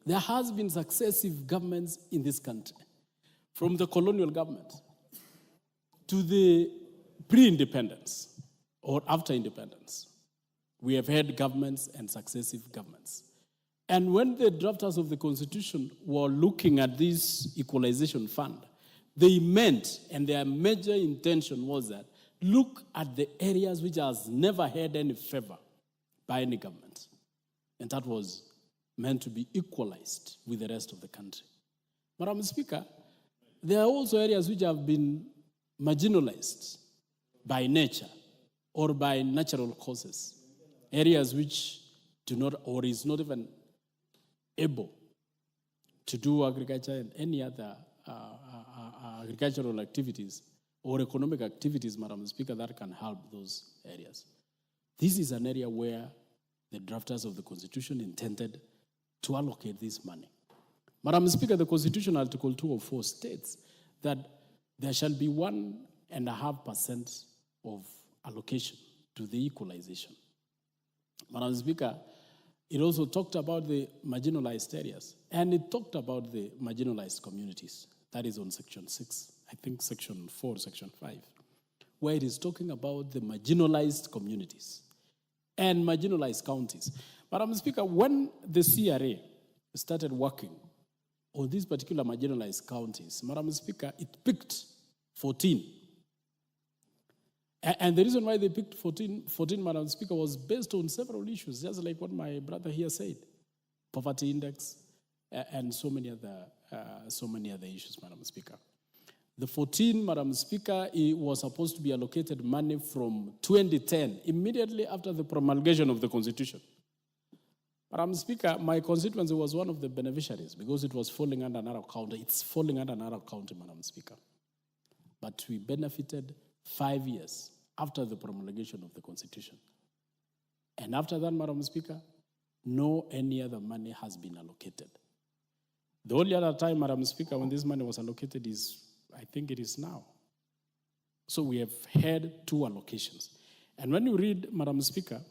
There has been successive governments in this country, from the colonial government to the pre-independence or after independence. We have had governments and successive governments. And when the drafters of the Constitution were looking at this equalization fund, they meant, and their major intention was that, look at the areas which has never had any favor by any government. And that was meant to be equalized with the rest of the country. Madam Speaker, there are also areas which have been marginalized by nature or by natural causes, areas which do not or is not even able to do agriculture and any other agricultural activities or economic activities, Madam Speaker, that can help those areas. This is an area where the drafters of the Constitution intended to allocate this money. Madam Speaker, the Constitution, Article 204, states that there shall be 1.5% of allocation to the equalization. Madam Speaker, it also talked about the marginalized areas, and it talked about the marginalized communities. That is on Section 6, I think Section 4, Section 5, where it is talking about the marginalized communities and marginalized counties. Madam Speaker, when the CRA started working on these particular marginalized counties, Madam Speaker, it picked 14. And the reason why they picked 14, Madam Speaker, was based on several issues, just like what my brother here said, poverty index, and so many other issues, Madam Speaker. The 14, Madam Speaker, it was supposed to be allocated money from 2010, immediately after the promulgation of the Constitution. Madam Speaker, my constituency was one of the beneficiaries because it was falling under Narok County. It's falling under Narok County, Madam Speaker. But we benefited 5 years after the promulgation of the Constitution. And after that, Madam Speaker, no any other money has been allocated. The only other time, Madam Speaker, when this money was allocated is, I think it is now. So we have had 2 allocations. And when you read, Madam Speaker,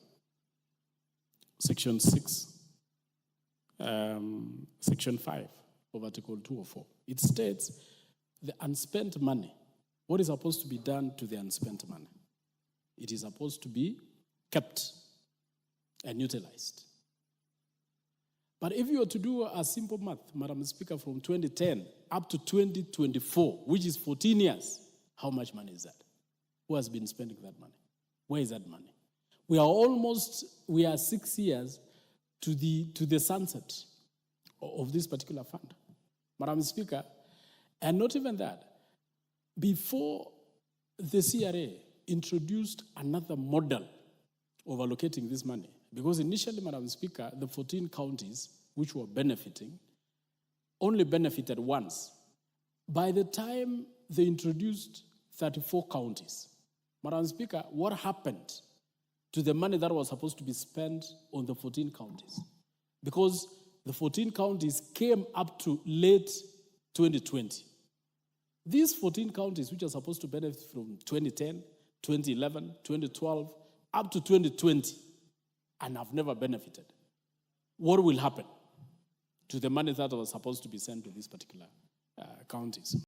Section 6, Section 5 of Article 204, it states the unspent money, what is supposed to be done to the unspent money? It is supposed to be kept and utilized. But if you were to do a simple math, Madam Speaker, from 2010 up to 2024, which is 14 years, how much money is that? Who has been spending that money? Where is that money? We are 6 years to the sunset of this particular fund. Madam Speaker, and not even that, before the CRA introduced another model of allocating this money, because initially, Madam Speaker, the 14 counties which were benefiting only benefited once. By the time they introduced 34 counties, Madam Speaker, what happened to the money that was supposed to be spent on the 14 counties? Because the 14 counties came up to late 2020. These 14 counties, which are supposed to benefit from 2010, 2011, 2012, up to 2020, and have never benefited, what will happen to the money that was supposed to be sent to these particular counties?